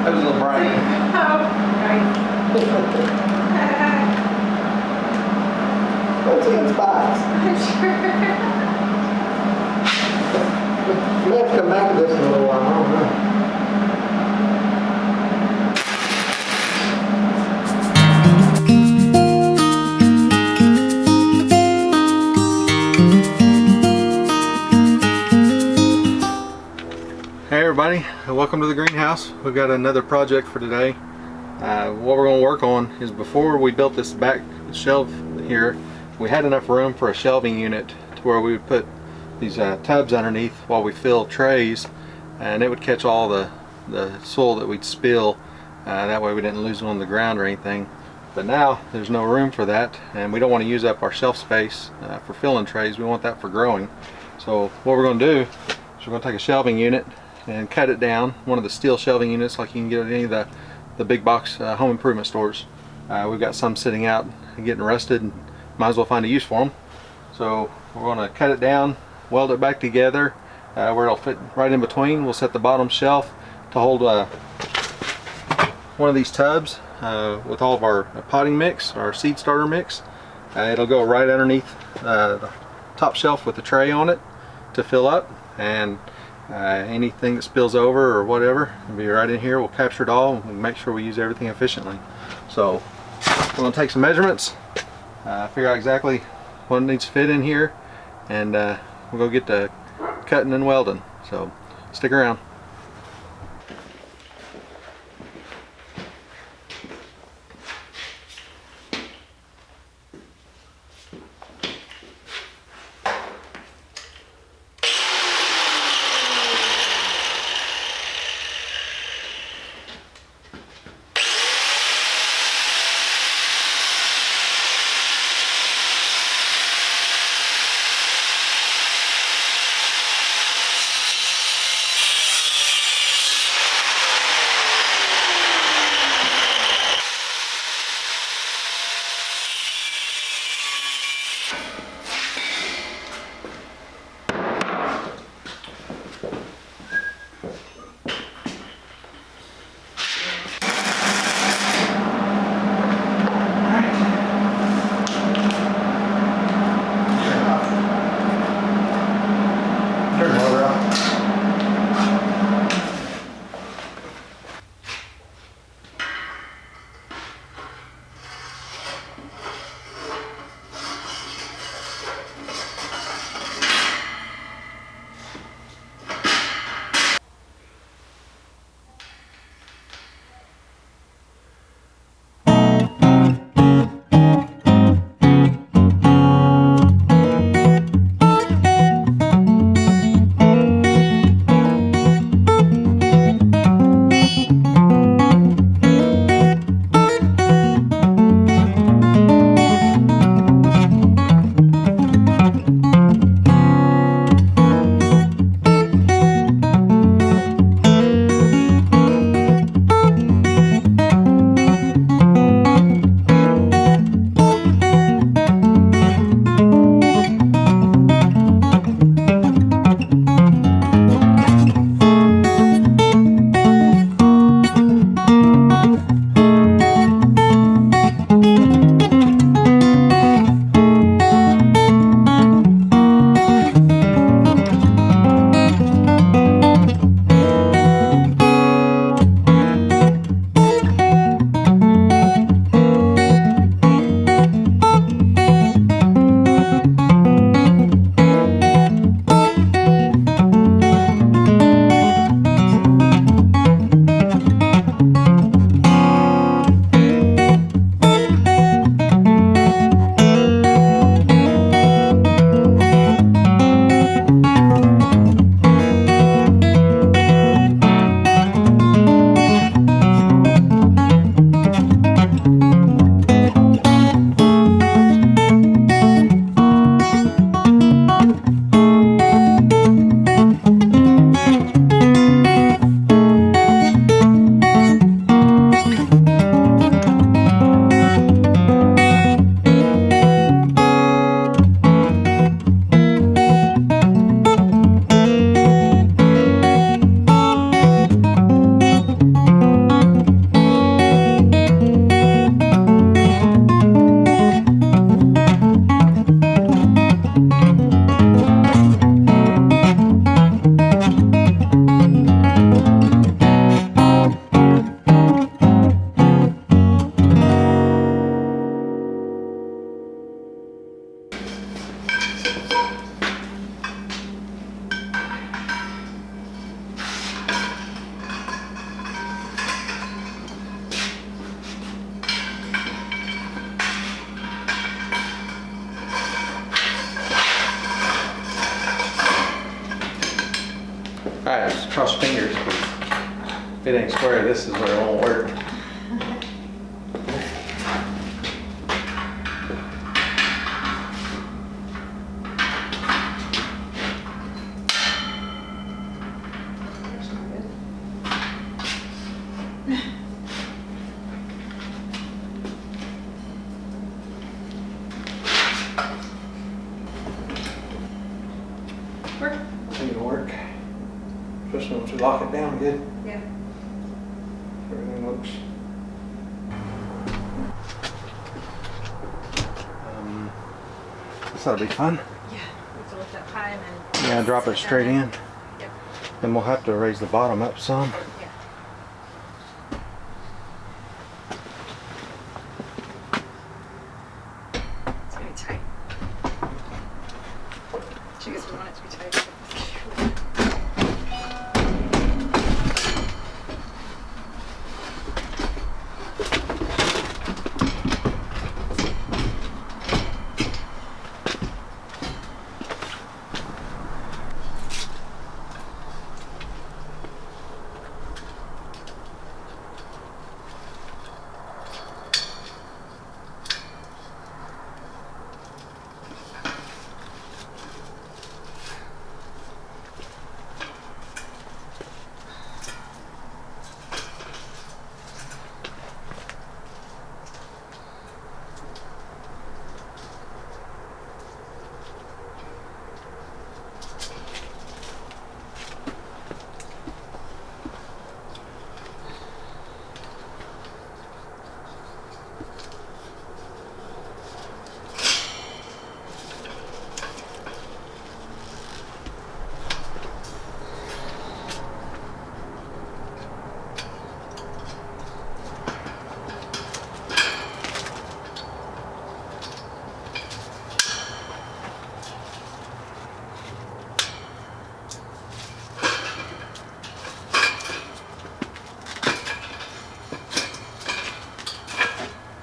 That was a little bright. Oh, nice. What's in spots? I'm sure. We may have to come back to this in a little while. I don't know. Hey everybody, welcome to the greenhouse. We've got another project for today. What we're going to work on is, before we built this back shelf here, we had enough room for a shelving unit to where we would put these tubs underneath while we fill trays, and it would catch all the soil that we'd spill. That way we didn't lose it on the ground or anything. But now there's no room for that, and we don't want to use up our shelf space for filling trays. We want that for growing. So what we're going to do is we're going to take a shelving unit and cut it down, one of the steel shelving units like you can get at any of the big box home improvement stores. We've got some sitting out and getting rusted, and might as well find a use for them. So we're going to cut it down, weld it back together where it'll fit right in between. We'll set the bottom shelf to hold one of these tubs with all of our potting mix, our seed starter mix. It'll go right underneath the top shelf with the tray on it to fill up, and anything that spills over or whatever will be right in here. We'll capture it all and make sure we use everything efficiently. So we're going to take some measurements, figure out exactly what needs to fit in here, and we'll go get to cutting and welding. So stick around. If it ain't square, this is where it won't work. Work? I think it'll work. Especially once we lock it down good. Yeah. Everything looks. This ought to be fun. Yeah. We have to lift up high and then. Yeah, drop it straight in. Yep. And we'll have to raise the bottom up some. Yeah. It's gonna be tight. She goes, we want it to be tight.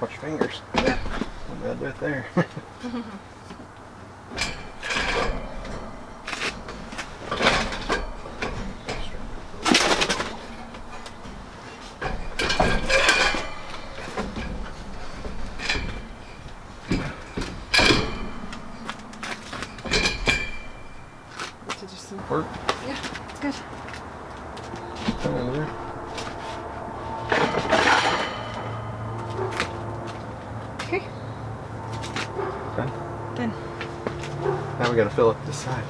Watch your fingers. Yep. I'll do it there. To do some. Work. Yeah, it's good. Come in there. Okay. Done. Done. Now we gotta fill up this side.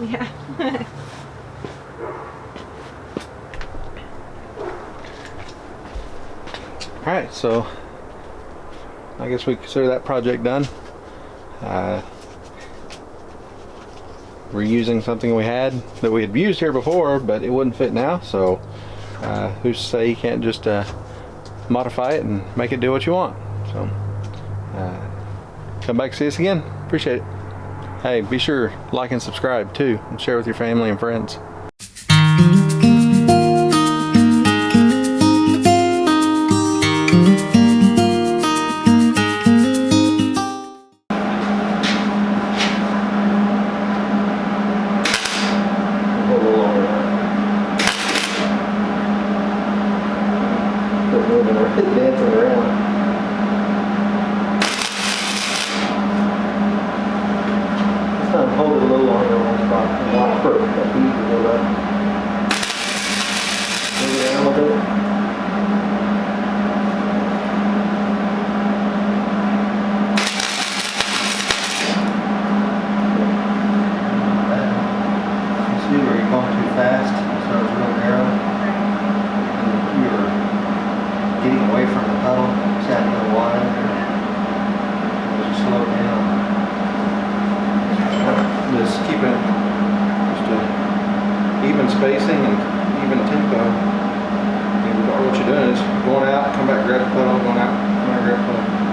Yeah. Alright, so I guess we consider that project done. We're using something we had that we had used here before, but it wouldn't fit now, so who's to say you can't just modify it and make it do what you want. So come back and see us again. Appreciate it. Hey, be sure like and subscribe too, and share with your family and friends. Dancing around. This time hold it a little longer on one spot. Watch for that bead to go up. Move it down a little bit. You see where you're going too fast, so it's real narrow. And you're getting away from the puddle, it's happening a little wide. Just slow it down. Just keep it just a even spacing and even tempo. And what you're doing is going out, come back, grab the puddle, going out, come back, grab the puddle.